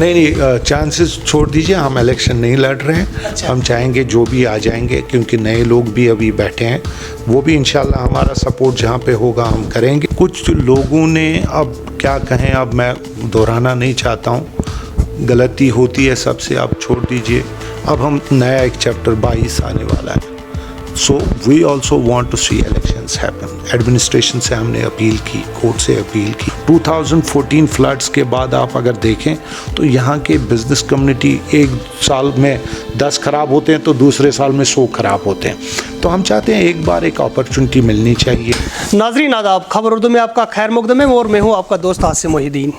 नहीं नहीं, चांसेस छोड़ दीजिए, हम इलेक्शन नहीं लड़ रहे हैं। अच्छा। हम चाहेंगे जो भी आ जाएंगे, क्योंकि नए लोग भी अभी बैठे हैं, वो भी इंशाल्लाह हमारा सपोर्ट जहाँ पे होगा हम करेंगे। कुछ लोगों ने, अब क्या कहें, अब मैं दोहराना नहीं चाहता हूँ, गलती होती है सबसे, आप छोड़ दीजिए। अब हम नया एक चैप्टर 22 आने वाला है, so we also want to see elections happen. Administration से हमने अपील की, कोर्ट से अपील की। 2014 फ्लड्स के बाद आप अगर देखें तो यहाँ के बिजनेस कम्युनिटी एक साल में 10 ख़राब होते हैं तो दूसरे साल में 100 ख़राब होते हैं। तो हम चाहते हैं एक बार एक अपॉर्चुनिटी मिलनी चाहिए। नाजरीन आदाब, खबर उर्दू में आपका खैर मकदम है और मैं हूँ आपका दोस्त आसिम मोहिद्दीन।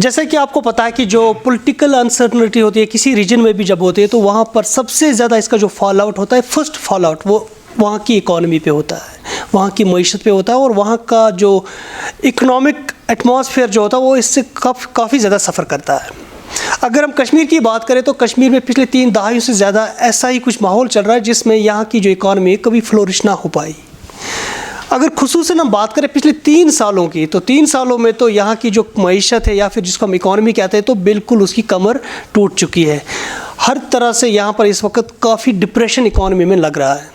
जैसे कि आपको पता है कि जो पॉलिटिकल अनसर्टनिटी होती है किसी रीजन में भी जब होती है, तो वहाँ पर सबसे ज़्यादा इसका जो फॉल आउट होता है, फर्स्ट फॉल आउट वो वहाँ की इकॉनमी पे होता है, वहाँ की मईशत पे होता है, और वहाँ का जो इकोनॉमिक एटमॉस्फेयर जो होता है वो इससे काफ़ी ज़्यादा सफ़र करता है। अगर हम कश्मीर की बात करें तो कश्मीर में पिछले 3 दहाइयों से ज़्यादा ऐसा ही कुछ माहौल चल रहा है जिसमें यहाँ की जो इकॉनमी है कभी फ्लोरिश ना हो पाई। अगर खुसूसन हम बात करें पिछले 3 सालों की, तो 3 सालों में तो यहाँ की जो मईशत है या फिर जिसको हम इकॉनमी कहते हैं, तो बिल्कुल उसकी कमर टूट चुकी है। हर तरह से यहाँ पर इस वक्त काफ़ी डिप्रेशन इकॉनमी में लग रहा है।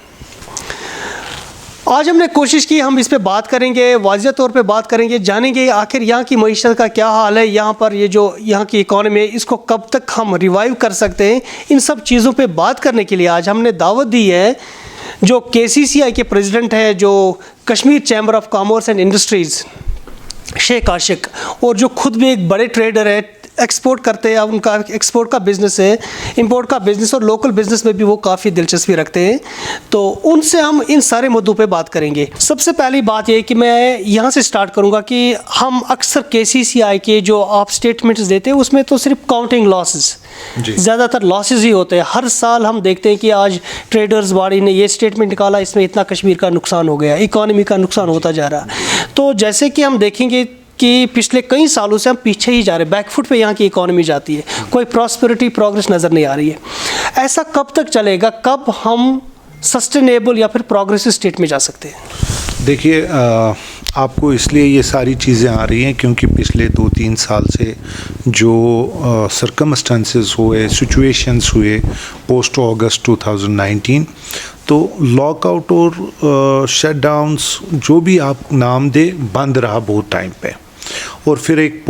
आज हमने कोशिश की, हम इस पे बात करेंगे, वाज़ेह तौर पे बात करेंगे, जानेंगे आखिर यहाँ की मईशत का क्या हाल है, यहाँ पर ये जो यहाँ की इकॉनमी है इसको कब तक हम रिवाइव कर सकते हैं। इन सब चीज़ों पे बात करने के लिए आज हमने दावत दी है जो KCCI के प्रेसिडेंट है, जो Kashmir chamber of commerce and industries, Sheikh Ashiq, और जो खुद भी एक बड़े ट्रेडर है, एक्सपोर्ट करते हैं, उनका एक्सपोर्ट का बिज़नेस है, इंपोर्ट का बिज़नेस, और लोकल बिज़नेस में भी वो काफ़ी दिलचस्पी रखते हैं। तो उनसे हम इन सारे मुद्दों पे बात करेंगे। सबसे पहली बात ये है कि मैं यहाँ से स्टार्ट करूँगा कि हम अक्सर KCCI के जो आप स्टेटमेंट्स देते हैं उसमें तो सिर्फ काउंटिंग लॉसेस, ज़्यादातर लॉसेस ही होते हैं। हर साल हम देखते हैं कि आज ट्रेडर्स बॉडी ने ये स्टेटमेंट निकाला, इसमें इतना कश्मीर का नुकसान हो गया, इकॉनमी का नुकसान होता जा रहा है। तो जैसे कि हम देखेंगे कि पिछले कई सालों से हम पीछे ही जा रहे हैं, बैकफुट पे यहाँ की इकॉनमी जाती है, कोई प्रॉस्पेरिटी प्रोग्रेस नज़र नहीं आ रही है। ऐसा कब तक चलेगा, कब हम सस्टेनेबल या फिर प्रोग्रेसिव स्टेट में जा सकते हैं? देखिए, आपको इसलिए ये सारी चीज़ें आ रही हैं क्योंकि पिछले 2-3 साल से जो सर्कमस्टेंसेस हुए, सिचुएशंस हुए पोस्ट अगस्त 2019, तो लॉकआउट और शटडाउन्स जो भी आप नाम दे, बंद रहा बहुत टाइम पे। और फिर एक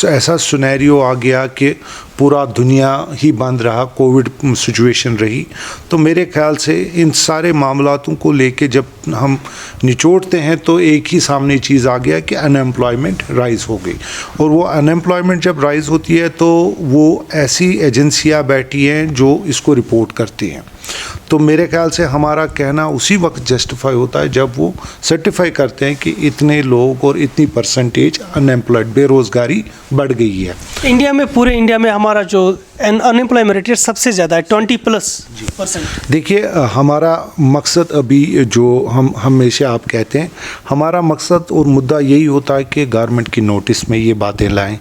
ऐसा सिनेरियो आ गया कि पूरा दुनिया ही बंद रहा, कोविड सिचुएशन रही। तो मेरे ख्याल से इन सारे मामलातों को लेके जब हम निचोड़ते हैं तो एक ही सामने चीज़ आ गया कि अनएम्प्लॉयमेंट राइज़ हो गई। और वो अनएम्प्लॉयमेंट जब राइज़ होती है तो वो ऐसी एजेंसियां बैठी हैं जो इसको रिपोर्ट करती हैं। तो मेरे ख्याल से हमारा कहना उसी वक्त जस्टिफाई होता है जब वो सर्टिफाई करते हैं कि इतने लोग और इतनी परसेंटेज अनएम्प्लॉयड, बेरोज़गारी बढ़ गई है। इंडिया में, पूरे इंडिया में हमारा जो अनएम्प्लॉयमेंट रेट सबसे ज़्यादा है, 20+%। देखिए, हमारा मकसद अभी जो हम हमेशा आप कहते हैं, हमारा मकसद और मुद्दा यही होता है कि गवर्नमेंट की नोटिस में ये बातें लाएं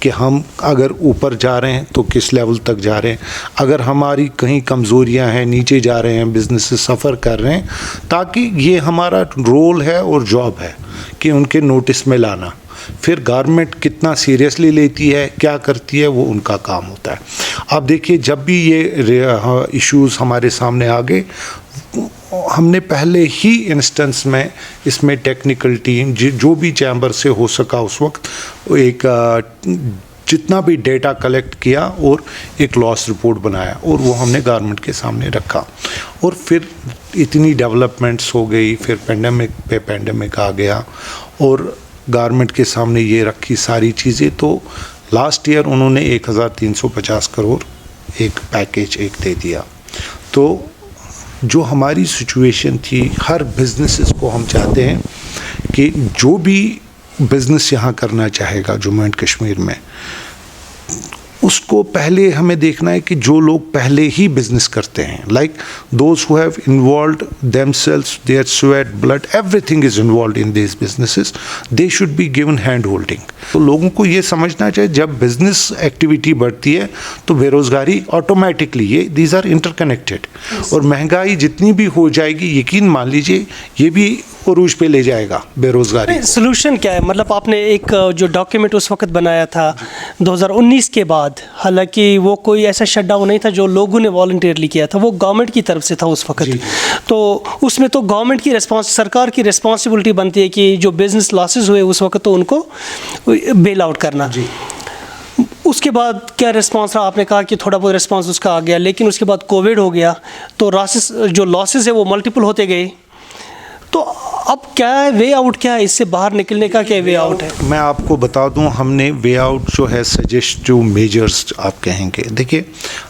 कि हम अगर ऊपर जा रहे हैं तो किस लेवल तक जा रहे हैं, अगर हमारी कहीं कमज़ोरियां हैं, नीचे जा रहे हैं, बिजनेस से सफ़र कर रहे हैं, ताकि ये हमारा रोल है और जॉब है कि उनके नोटिस में लाना। फिर गवर्नमेंट कितना सीरियसली लेती है, क्या करती है, वो उनका काम होता है। अब देखिए, जब भी ये इश्यूज़ हमारे सामने आ गए, हमने पहले ही इंस्टेंस में इसमें टेक्निकल टीम जो भी चैम्बर से हो सका उस वक्त एक जितना भी डेटा कलेक्ट किया और एक लॉस रिपोर्ट बनाया और वो हमने गवर्नमेंट के सामने रखा। और फिर इतनी डेवलपमेंट्स हो गई, फिर पेंडेमिक पे पेंडेमिक आ गया और गवर्नमेंट के सामने ये रखी सारी चीज़ें। तो लास्ट ईयर उन्होंने 1350 करोड़ एक पैकेज एक दे दिया। तो जो हमारी सिचुएशन थी, हर बिजनेसेस को हम चाहते हैं कि जो भी बिज़नेस यहाँ करना चाहेगा जम्मू एंड कश्मीर में, उसको पहले हमें देखना है कि जो लोग पहले ही बिजनेस करते हैं, like those who have involved themselves, their sweat, blood, everything is involved in this businesses, they should be given hand holding. तो लोगों को ये समझना चाहिए जब बिजनेस एक्टिविटी बढ़ती है तो बेरोज़गारी ऑटोमेटिकली, ये दीज आर इंटरकनेक्टेड, और महंगाई जितनी भी हो जाएगी, यकीन मान लीजिए ये भी उरूज पे ले जाएगा बेरोज़गारी। सोल्यूशन क्या है? मतलब आपने एक जो डॉक्यूमेंट उस वक्त बनाया था 2019 के बाद, हालांकि वो कोई ऐसा शटडाउन नहीं था जो लोगों ने वॉलंटियरली किया था, वो गवर्नमेट की तरफ से था उस वक्त। तो उसमें तो गवर्नमेंट की सरकार की रिस्पॉन्सिबिलिटी बनती है कि जो बिजनेस लॉसेस हुए उस वक्त तो उनको बेल आउट करना। उसके बाद क्या रिस्पांस रहा? आपने कहा कि थोड़ा बहुत रिस्पांस उसका आ गया, लेकिन उसके बाद कोविड हो गया तो जो लॉसेस है वो मल्टीपल होते गए। तो अब क्या है वे आउट, क्या है इससे बाहर निकलने का, क्या वे आउट है? मैं आपको बता दूं, हमने वे आउट जो है सजेस्ट जो मेजर्स आप कहेंगे, देखिए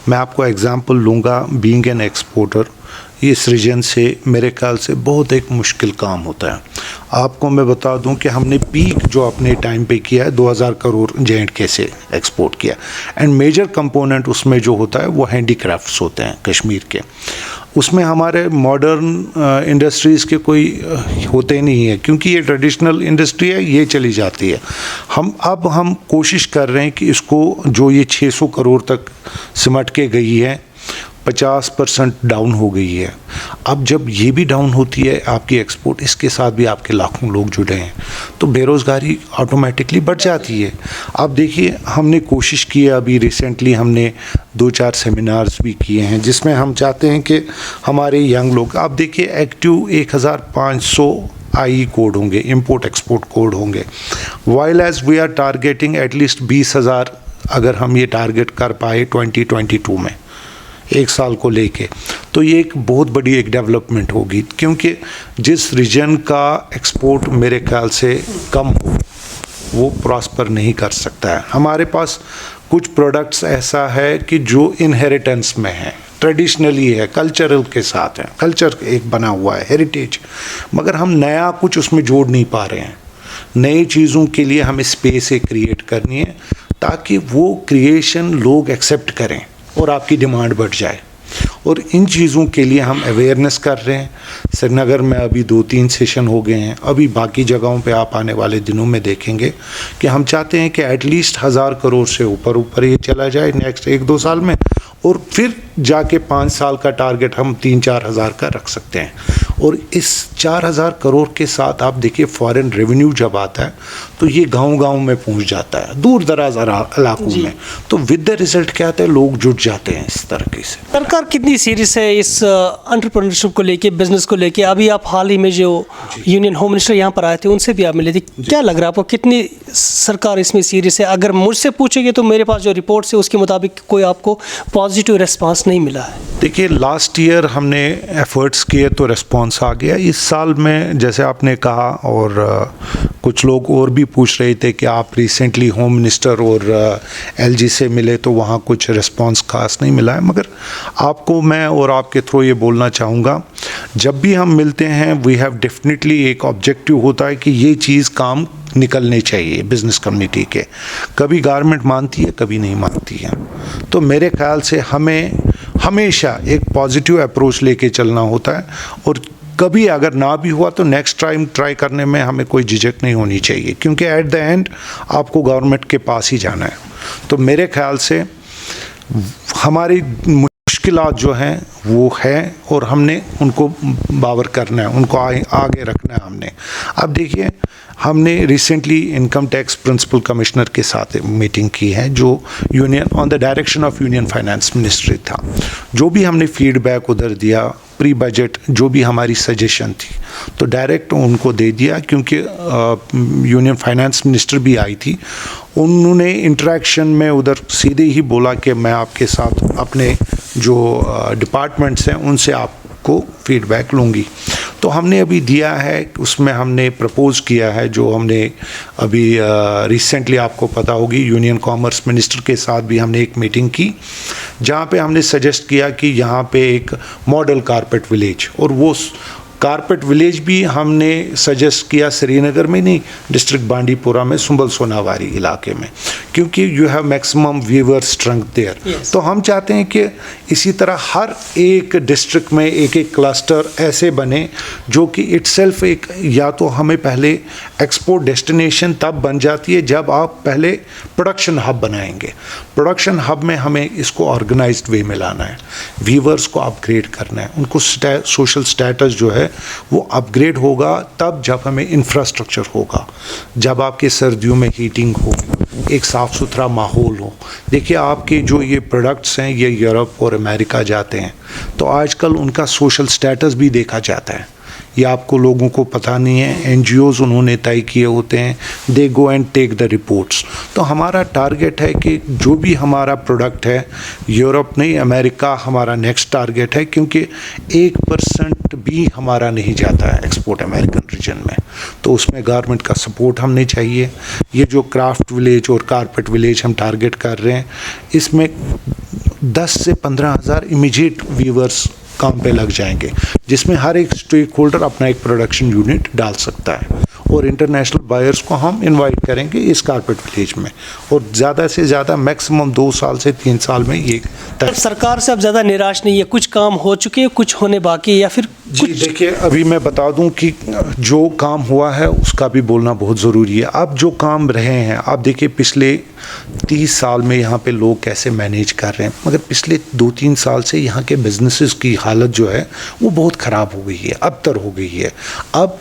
मैं आपको एग्जांपल लूँगा। बीइंग एन एक्सपोर्टर, इस रीजन से मेरे ख्याल से बहुत एक मुश्किल काम होता है। आपको मैं बता दूं कि हमने पीक जो अपने टाइम पे किया है 2000 करोड़ J&K से एक्सपोर्ट किया, एंड मेजर कंपोनेंट उसमें जो होता है वो हैंडीक्राफ्ट्स होते हैं कश्मीर के। उसमें हमारे मॉडर्न इंडस्ट्रीज़ के कोई होते नहीं है, क्योंकि ये ट्रेडिशनल इंडस्ट्री है, ये चली जाती है। हम कोशिश कर रहे हैं कि इसको जो ये 600 करोड़ तक सिमट के गई है 50% डाउन हो गई है। अब जब ये भी डाउन होती है आपकी एक्सपोर्ट, इसके साथ भी आपके लाखों लोग जुड़े हैं, तो बेरोज़गारी ऑटोमेटिकली बढ़ जाती है। अब देखिए हमने कोशिश की है, अभी रिसेंटली हमने 2-4 सेमिनार्स भी किए हैं जिसमें हम चाहते हैं कि हमारे यंग लोग, आप देखिए एक्टिव 1500 आई कोड होंगे, इंपोर्ट एक्सपोर्ट कोड होंगे, while as we are targeting at least 20,000 अगर हम ये टारगेट कर पाए 2022 में, एक साल को लेके, तो ये एक बहुत बड़ी एक डेवलपमेंट होगी। क्योंकि जिस रीजन का एक्सपोर्ट मेरे ख्याल से कम हो वो प्रॉस्पर नहीं कर सकता है। हमारे पास कुछ प्रोडक्ट्स ऐसा है कि जो इनहेरिटेंस में है, ट्रेडिशनली है, कल्चरल के साथ है, कल्चर एक बना हुआ है, हेरिटेज, मगर हम नया कुछ उसमें जोड़ नहीं पा रहे हैं। नई चीज़ों के लिए हमें स्पेस एक क्रिएट करनी है ताकि वो क्रिएशन लोग एक्सेप्ट करें और आपकी डिमांड बढ़ जाए। और इन चीज़ों के लिए हम अवेयरनेस कर रहे हैं। श्रीनगर में अभी 2-3 सेशन हो गए हैं, अभी बाकी जगहों पे आप आने वाले दिनों में देखेंगे कि हम चाहते हैं कि एटलीस्ट 1000 करोड़ से ऊपर ये चला जाए नेक्स्ट 1-2 साल में, और फिर जाके 5 साल का टारगेट हम 3-4 हज़ार का रख सकते हैं। और इस 4000 करोड़ के साथ आप देखिए फॉरेन रेवेन्यू जब आता है तो ये गांव-गांव में पहुंच जाता है, दूर दराज इलाकों में, तो विद द रिजल्ट क्या आता है, लोग जुट जाते हैं इस तरीके से। सरकार कितनी सीरियस है इस एंटरप्रेन्योरशिप को लेके, बिजनेस को लेके? अभी आप हाल ही में जो यूनियन होम मिनिस्टर यहाँ पर आए थे उनसे भी आप मिले थे, क्या लग रहा है आपको कितनी सरकार इसमें सीरियस है? अगर मुझसे पूछेंगे तो मेरे पास जो रिपोर्ट्स है उसके मुताबिक कोई आपको पॉजिटिव रिस्पांस नहीं मिला है। देखिए लास्ट ईयर हमने एफर्ट्स किए तो रिस्पांस आ गया। इस साल में जैसे आपने कहा, और कुछ लोग और भी पूछ रहे थे कि आप रिसेंटली होम मिनिस्टर और एलजी से मिले तो वहाँ कुछ रिस्पांस खास नहीं मिला है, मगर आपको मैं और आपके थ्रू ये बोलना चाहूँगा, जब भी हम मिलते हैं वी हैव डेफिनेटली एक ऑब्जेक्टिव होता है कि ये चीज़ काम निकलने चाहिए बिज़नेस कम्युनिटी के। कभी गवर्नमेंट मानती है, कभी नहीं मानती है। तो मेरे ख्याल से हमें हमेशा एक पॉजिटिव अप्रोच लेके चलना होता है, और कभी अगर ना भी हुआ तो नेक्स्ट टाइम ट्राई करने में हमें कोई झिझक नहीं होनी चाहिए, क्योंकि एट द एंड आपको गवर्नमेंट के पास ही जाना है। तो मेरे ख्याल से हमारी मुश्किलात जो हैं वो है, और हमने उनको बावर करना है, उनको आगे रखना है हमने। अब देखिए हमने recently income tax principal commissioner के साथ मीटिंग की है, जो union on the direction of union finance ministry था। जो भी हमने फीडबैक उधर दिया, प्री बजट जो भी हमारी सजेशन थी, तो डायरेक्ट उनको दे दिया, क्योंकि यूनियन फाइनेंस मिनिस्टर भी आई थी। उन्होंने इंटरेक्शन में उधर सीधे ही बोला कि मैं आपके साथ अपने जो डिपार्टमेंट्स हैं उनसे आपको फीडबैक लूँगी। तो हमने अभी दिया है, उसमें हमने प्रपोज़ किया है, जो हमने अभी रिसेंटली आपको पता होगी यूनियन कॉमर्स मिनिस्टर के साथ भी हमने एक मीटिंग की, जहाँ पे हमने सजेस्ट किया कि यहाँ पे एक मॉडल कारपेट विलेज, और वो कारपेट विलेज भी हमने सजेस्ट किया श्रीनगर में नहीं, डिस्ट्रिक्ट बांडीपुरा में, सुंबल सोनावारी इलाके में, क्योंकि you have maximum weaver strength there. तो हम चाहते हैं कि इसी तरह हर एक डिस्ट्रिक्ट में एक एक क्लस्टर ऐसे बने जो कि इटसेल्फ एक, या तो हमें पहले एक्सपोर्ट डेस्टिनेशन तब बन जाती है जब आप पहले प्रोडक्शन हब बनाएंगे। प्रोडक्शन हब में हमें इसको ऑर्गेनाइज्ड वे में लाना है, वीवर्स को अपग्रेड करना है, उनको सोशल स्टेटस जो है वो अपग्रेड होगा तब जब हमें इंफ्रास्ट्रक्चर होगा, जब आपके सर्दियों में हीटिंग हो, एक साफ़ सुथरा माहौल हो। देखिए आपके जो ये प्रोडक्ट्स हैं ये यूरोप और अमेरिका जाते हैं तो आजकल उनका सोशल स्टेटस भी देखा जाता है। ये आपको लोगों को पता नहीं है, एनजीओज़ उन्होंने तय किए होते हैं, they go and take the reports. तो हमारा टारगेट है कि जो भी हमारा प्रोडक्ट है, यूरोप नहीं अमेरिका हमारा नेक्स्ट टारगेट है, क्योंकि 1% भी हमारा नहीं जाता है एक्सपोर्ट अमेरिकन रीजन में, तो उसमें गवर्नमेंट का सपोर्ट हमने चाहिए। ये जो क्राफ्ट विलेज और कारपेट विलेज हम टारगेट कर रहे हैं, इसमें 10 से 15,000 इमीडिएट वीवर्स काम पे लग जाएंगे, जिसमें हर एक स्टेक होल्डर अपना एक प्रोडक्शन यूनिट डाल सकता है, और इंटरनेशनल बायर्स को हम इनवाइट करेंगे इस कारपेट विलेज में, और ज़्यादा से ज़्यादा मैक्सिमम 2 साल से 3 साल में ये सरकार से अब ज़्यादा निराश नहीं है, कुछ काम हो चुके हैं, कुछ होने बाकी है, या फिर जी देखिए अभी मैं बता दूं कि जो काम हुआ है उसका भी बोलना बहुत ज़रूरी है। अब जो काम रहे हैं, आप देखिए पिछले 30 साल में यहाँ पे लोग कैसे मैनेज कर रहे हैं, मगर पिछले 2-3 साल से यहाँ के बिजनेसेस की हालत जो है वो बहुत ख़राब हो गई है, अबतर हो गई है। अब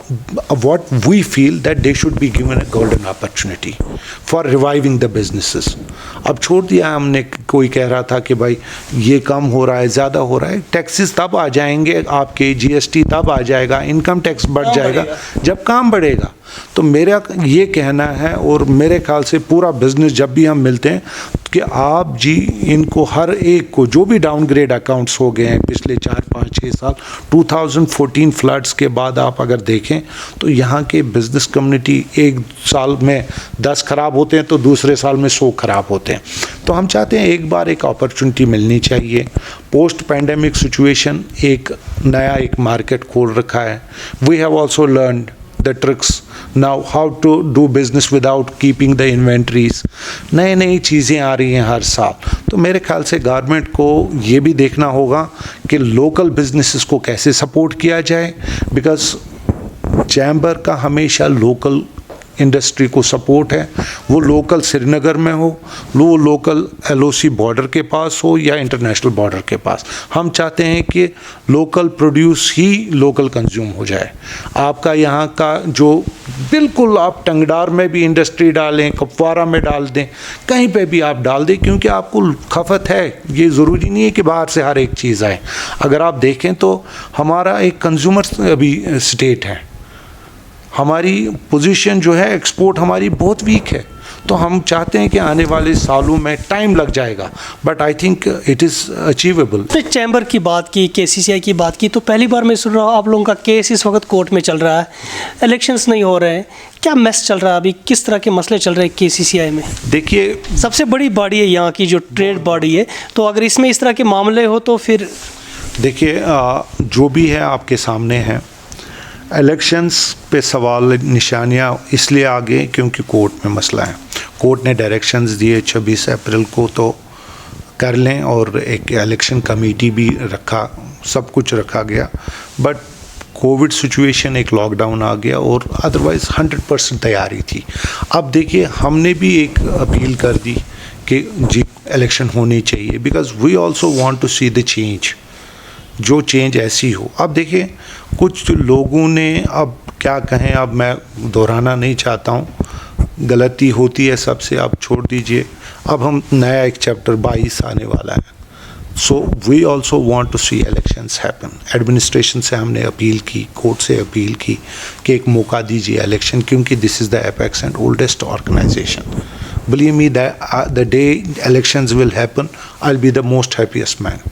what we feel that they should be given a golden opportunity for reviving the businesses. अब छोड़ दिया हमने, कोई कह रहा था कि भाई ये कम हो रहा है, ज़्यादा हो रहा है, टैक्सेस तब आ जाएंगे आपके, जीएसटी तब आ जाएगा, इनकम टैक्स बढ़ जाएगा जब काम बढ़ेगा। तो मेरा ये कहना है, और मेरे ख्याल से पूरा बिजनेस जब भी हम मिलते हैं, कि आप जी इनको हर एक को जो भी डाउनग्रेड अकाउंट्स हो गए हैं पिछले 4-5-6 साल, 2014 फ्लड्स के बाद आप अगर देखें तो यहाँ के बिजनेस कम्युनिटी एक साल में 10 ख़राब होते हैं तो दूसरे साल में 100 ख़राब होते हैं। तो हम चाहते हैं एक बार एक अपॉर्चुनिटी मिलनी चाहिए। पोस्ट पैंडेमिक सिचुएशन एक नया एक मार्केट खोल रखा है। We have also learned the tricks now how to do business without keeping the inventories। नई नई चीज़ें आ रही हैं हर साल, तो मेरे ख्याल से गवर्नमेंट को ये भी देखना होगा कि लोकल बिजनेसेस को कैसे सपोर्ट किया जाए, बिकॉज चैम्बर का हमेशा लोकल इंडस्ट्री को सपोर्ट है, वो लोकल श्रीनगर में हो, वो लोकल एलओसी बॉर्डर के पास हो या इंटरनेशनल बॉर्डर के पास। हम चाहते हैं कि लोकल प्रोड्यूस ही लोकल कंज्यूम हो जाए। आपका यहाँ का जो बिल्कुल आप टंगडार में भी इंडस्ट्री डालें, कुपवारा में डाल दें, कहीं पे भी आप डाल दें, क्योंकि आपको खपत है। ये ज़रूरी नहीं है कि बाहर से हर एक चीज़ आए। अगर आप देखें तो हमारा एक कंज्यूमर अभी स्टेट है, हमारी पोजीशन जो है एक्सपोर्ट हमारी बहुत वीक है, तो हम चाहते हैं कि आने वाले सालों में टाइम लग जाएगा, but I think it is achievable. Chamber की बात की, केसीसीआई की बात की, तो पहली बार मैं सुन रहा हूँ आप लोगों का केस इस वक्त कोर्ट में चल रहा है, इलेक्शंस नहीं हो रहे हैं, क्या मैस चल रहा है अभी, किस तरह के मसले चल रहे हैं केसीसीआई में? देखिए सबसे बड़ी बॉडी है यहाँ की, जो ट्रेड बॉडी है, तो अगर इसमें इस तरह के मामले हो तो फिर देखिए जो भी है आपके सामने है। इलेक्शंस पे सवाल निशानियाँ इसलिए आ गए क्योंकि कोर्ट में मसला है। कोर्ट ने डायरेक्शंस दिए 26 अप्रैल को तो कर लें, और एक इलेक्शन कमेटी भी रखा, सब कुछ रखा गया, बट कोविड सिचुएशन एक लॉकडाउन आ गया, और अदरवाइज़ 100% तैयारी थी। अब देखिए हमने भी एक अपील कर दी कि जी इलेक्शन होनी चाहिए, because we also want to see the change, जो चेंज ऐसी हो। अब देखिए कुछ लोगों ने, अब क्या कहें, अब मैं दोहराना नहीं चाहता हूँ, गलती होती है सबसे, अब छोड़ दीजिए। अब हम नया एक चैप्टर 22 आने वाला है, so we also want to see elections happen. Administration से हमने अपील की, कोर्ट से अपील की कि एक मौका दीजिए इलेक्शन, क्योंकि this is the apex and oldest organisation. Believe me that the day elections will happen, I'll be the most happiest man,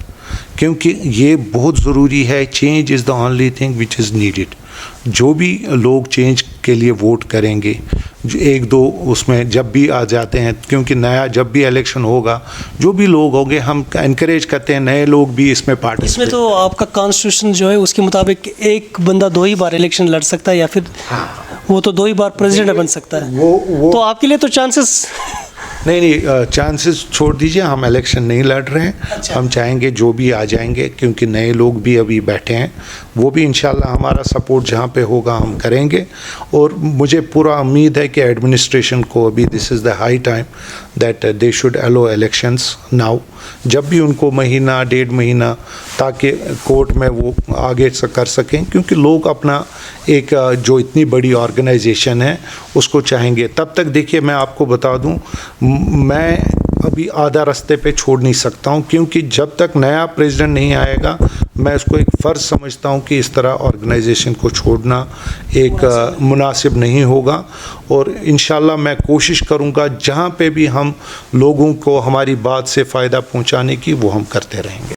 क्योंकि ये बहुत ज़रूरी है। Change is the only thing which is needed. जो भी लोग चेंज के लिए वोट करेंगे, जो 1-2 उसमें जब भी आ जाते हैं, क्योंकि नया जब भी इलेक्शन होगा, जो भी लोग होंगे, हम इनकरेज करते हैं नए लोग भी इसमें पार्टिसिपेट। इसमें तो आपका कॉन्स्टिट्यूशन जो है उसके मुताबिक एक बंदा 2 ही बार इलेक्शन लड़ सकता है, या फिर वो तो 2 ही बार प्रेसिडेंट बन सकता है। वो तो आपके लिए तो चांसेस नहीं, चांसेस छोड़ दीजिए, हम इलेक्शन नहीं लड़ रहे हैं। अच्छा। हम चाहेंगे जो भी आ जाएंगे, क्योंकि नए लोग भी अभी बैठे हैं, वो भी इंशाल्लाह हमारा सपोर्ट जहाँ पे होगा हम करेंगे। और मुझे पूरा उम्मीद है कि एडमिनिस्ट्रेशन को अभी this is the high time that they should allow elections now, जब भी उनको महीना 1.5 महीना, ताकि कोर्ट में वो आगे से कर सकें, क्योंकि लोग अपना एक जो इतनी बड़ी ऑर्गेनाइजेशन है उसको चाहेंगे। तब तक देखिए मैं आपको बता दूं, मैं अभी आधा रास्ते पे छोड़ नहीं सकता हूं, क्योंकि जब तक नया प्रेसिडेंट नहीं आएगा मैं इसको एक फ़र्ज़ समझता हूं कि इस तरह ऑर्गेनाइजेशन को छोड़ना एक मुनासिब नहीं होगा। और इंशाल्लाह मैं कोशिश करूंगा जहां पे भी हम लोगों को हमारी बात से फ़ायदा पहुंचाने की वो हम करते रहेंगे।